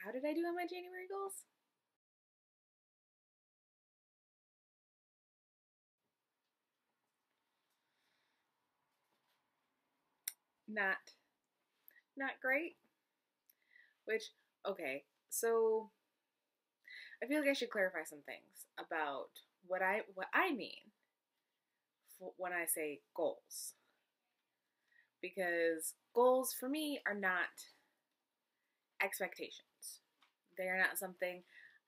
how did I do on my January goals? Not not great. Which, okay, so I feel like I should clarify some things about what I mean when I say goals, because goals for me are not expectations. They are not something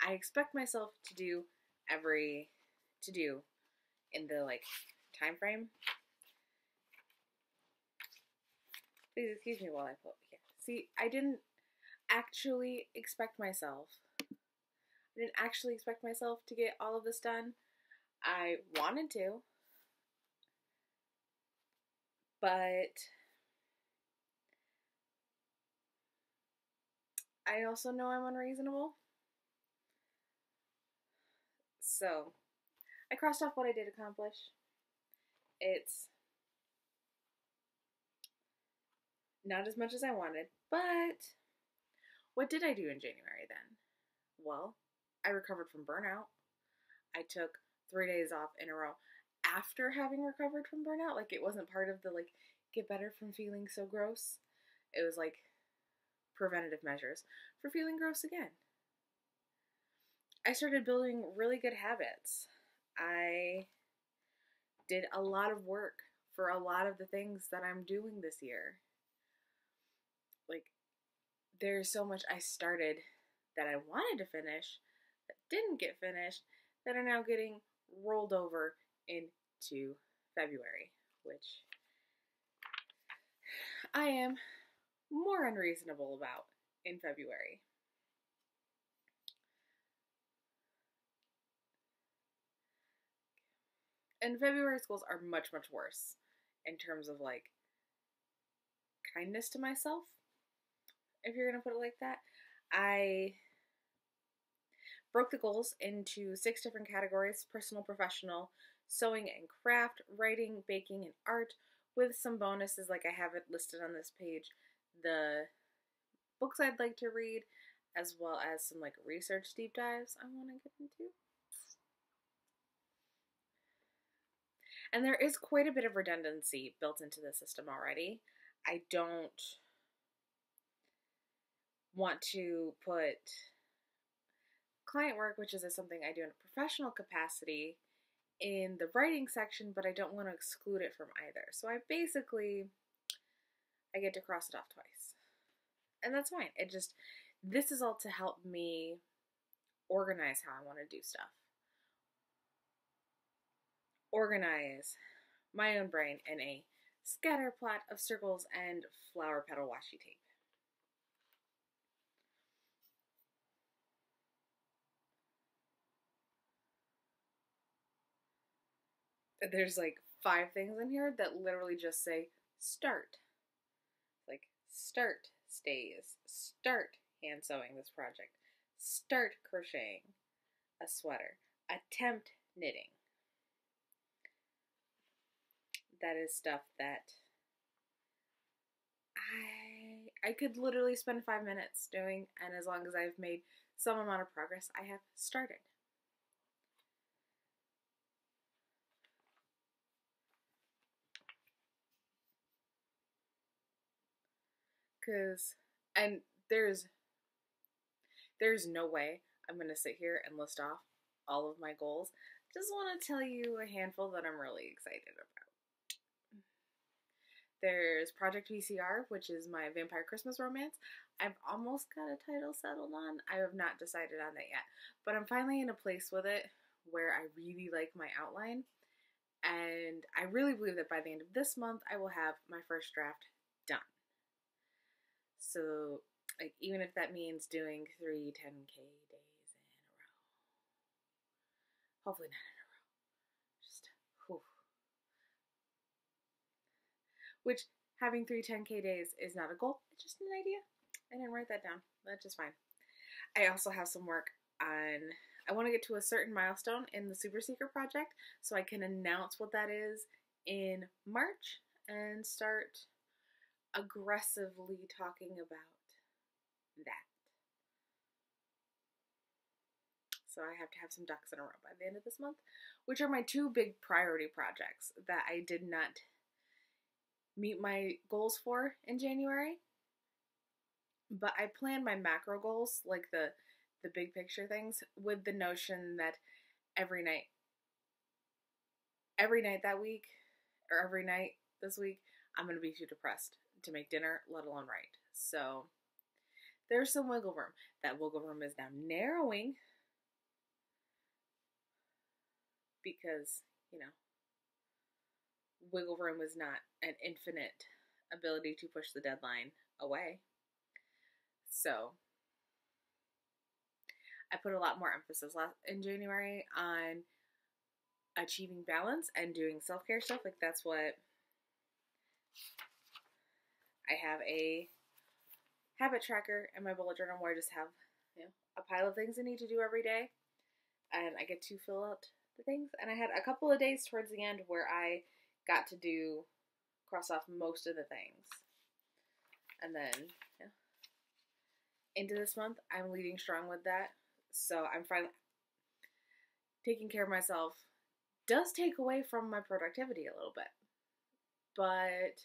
I expect myself to do every to do in the like time frame. Please excuse me while I pull up here. See, actually expect myself. I didn't actually expect myself to get all of this done. I wanted to, but I also know I'm unreasonable. So, I crossed off what I did accomplish. It's not as much as I wanted, but what did I do in January then? Well, I recovered from burnout. I took 3 days off in a row after having recovered from burnout. Like, it wasn't part of the, like, get better from feeling so gross. It was like preventative measures for feeling gross again. I started building really good habits. I did a lot of work for a lot of the things that I'm doing this year. Like, there's so much I started that I wanted to finish that didn't get finished that are now getting rolled over into February, which I am more unreasonable about in February. And February goals are much, much worse in terms of like kindness to myself, if you're going to put it like that. I broke the goals into 6 different categories: personal, professional, sewing and craft, writing, baking, and art, with some bonuses like I have it listed on this page. The books I'd like to read, as well as some like research deep dives I want to get into. And there is quite a bit of redundancy built into the system already. I don't want to put client work, which is something I do in a professional capacity, in the writing section, but I don't want to exclude it from either. So I get to cross it off twice. And that's fine. This is all to help me organize how I want to do stuff. Organize my own brain in a scatter plot of circles and flower petal washi tape. There's like 5 things in here that literally just say start. Like, start stays, start hand sewing this project, start crocheting a sweater, attempt knitting. That is stuff that I could literally spend 5 minutes doing, and as long as I've made some amount of progress, I have started. And there's no way I'm going to sit here and list off all of my goals. Just want to tell you a handful that I'm really excited about. There's Project VCR, which is my vampire Christmas romance. I've almost got a title settled on. I have not decided on that yet, but I'm finally in a place with it where I really like my outline, and I really believe that by the end of this month I will have my first draft done. So, like, even if that means doing 3 10K days in a row. Hopefully not in a row. Just, whew. Which, having 3 10K days is not a goal. It's just an idea. I didn't write that down. That's just fine. I also have some work on... I want to get to a certain milestone in the Super Secret project so I can announce what that is in March and start aggressively talking about that. So I have to have some ducks in a row by the end of this month, which are my two big priority projects that I did not meet my goals for in January. But I planned my macro goals, like the big picture things, with the notion that every night that week, or every night this week, I'm going to be too depressed to make dinner, let alone write. So there's some wiggle room. That wiggle room is now narrowing because, wiggle room is not an infinite ability to push the deadline away. So I put a lot more emphasis in January on achieving balance and doing self-care stuff. Like, that's what I have a habit tracker in my bullet journal where I just have, a pile of things I need to do every day, and I get to fill out the things. And I had a couple of days towards the end where I got to cross off most of the things. And then, into this month, I'm leading strong with that. So I'm finally taking care of myself. Does take away from my productivity a little bit. But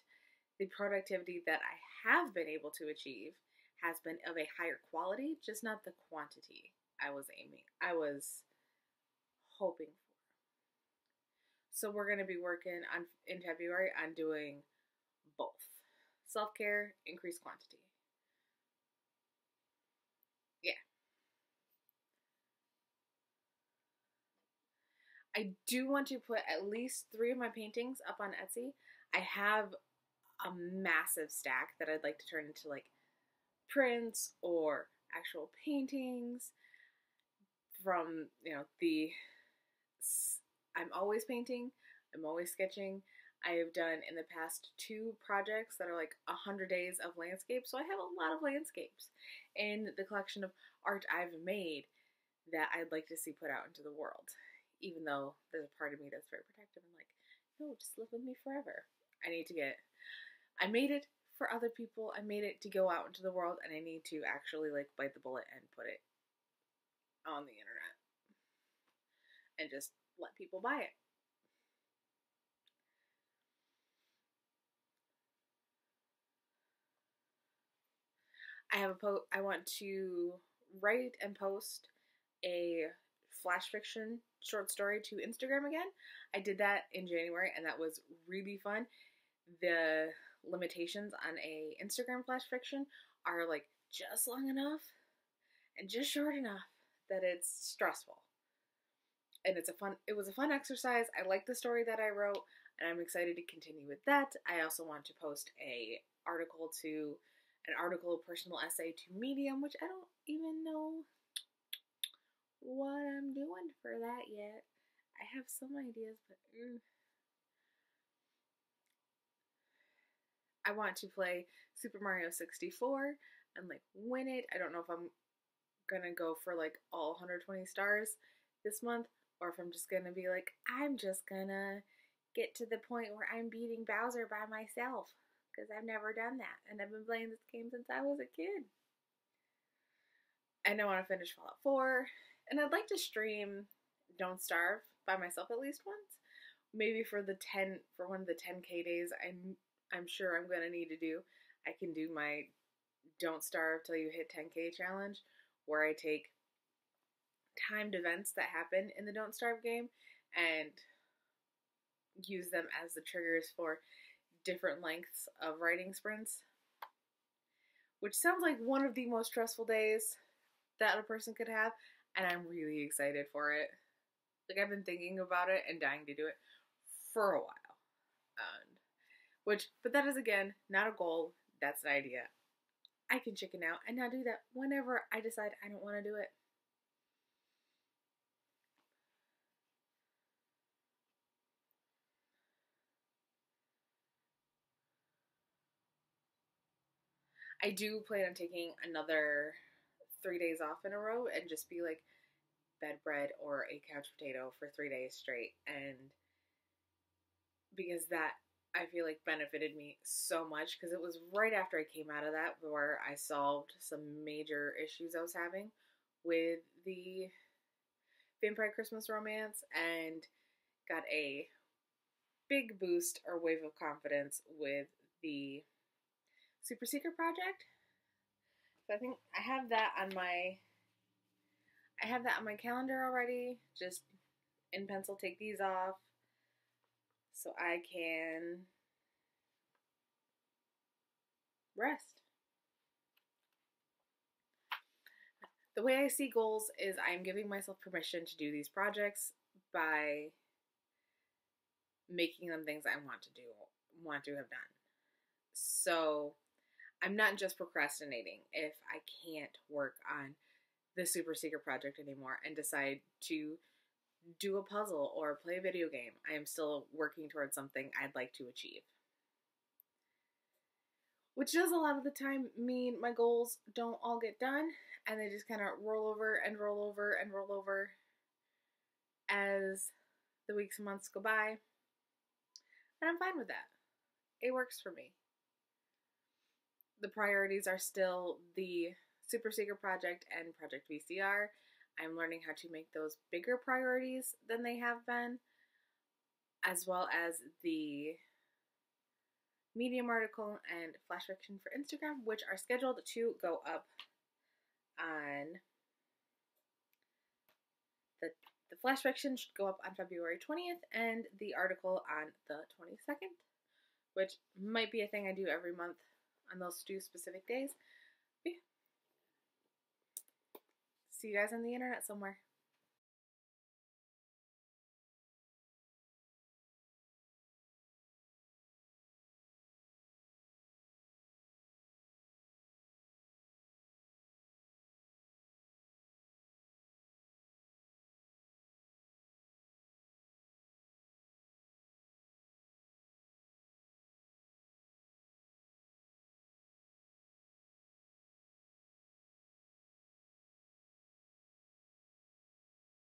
the productivity that I have been able to achieve has been of a higher quality, just not the quantity I was hoping for. So we're going to be working in February on doing both. Self-care, increased quantity. Yeah. I do want to put at least 3 of my paintings up on Etsy. I have a massive stack that I'd like to turn into like prints or actual paintings from, I'm always painting, I'm always sketching. I have done in the past 2 projects that are like 100 days of landscape, so I have a lot of landscapes in the collection of art I've made that I'd like to see put out into the world, even though there's a part of me that's very protective and like, no, just live with me forever. I made it for other people, I made it to go out into the world, and I need to actually like bite the bullet and put it on the internet and just let people buy it. I want to write and post a flash fiction short story to Instagram again. I did that in January, and that was really fun. The limitations on a Instagram flash fiction are like just long enough and just short enough that it's stressful. And it was a fun exercise. I like the story that I wrote, and I'm excited to continue with that. I also want to post an article, personal essay to Medium, which I don't even know what I'm doing for that yet. I have some ideas, but I want to play Super Mario 64 and like win it. I don't know if I'm gonna go for like all 120 stars this month, or if I'm just gonna be like, I'm just gonna get to the point where I'm beating Bowser by myself, because I've never done that, and I've been playing this game since I was a kid. And I want to finish Fallout 4, and I'd like to stream Don't Starve by myself at least once. Maybe for one of the 10K days I'm sure I'm gonna need to do. I can do my Don't Starve till you hit 10K challenge, where I take timed events that happen in the Don't Starve game and use them as the triggers for different lengths of writing sprints, which sounds like one of the most stressful days that a person could have, and I'm really excited for it. Like, I've been thinking about it and dying to do it for a while. But that is, again, not a goal. That's an idea. I can chicken out and not do that whenever I decide I don't want to do it. I do plan on taking another 3 days off in a row and just be like bed bread or a couch potato for 3 days straight. And because that, I feel like, benefited me so much, because it was right after I came out of that where I solved some major issues I was having with the Vampire Christmas Romance and got a big boost or wave of confidence with the Super Secret Project. So I think I have that on my calendar already. Just in pencil, take these off so I can rest. The way I see goals is I'm giving myself permission to do these projects by making them things I want to have done. So I'm not just procrastinating if I can't work on the Super Secret Project anymore and decide to do a puzzle or play a video game. I am still working towards something I'd like to achieve. Which does a lot of the time mean my goals don't all get done and they just kind of roll over and roll over and roll over as the weeks and months go by. And I'm fine with that. It works for me. The priorities are still the Super Secret Project and Project VCR. I'm learning how to make those bigger priorities than they have been, as well as the Medium article and flash fiction for Instagram, which are scheduled to go up on the flash fiction should go up on February 20th and the article on the 22nd, which might be a thing I do every month on those two specific days. But yeah. See you guys on the internet somewhere.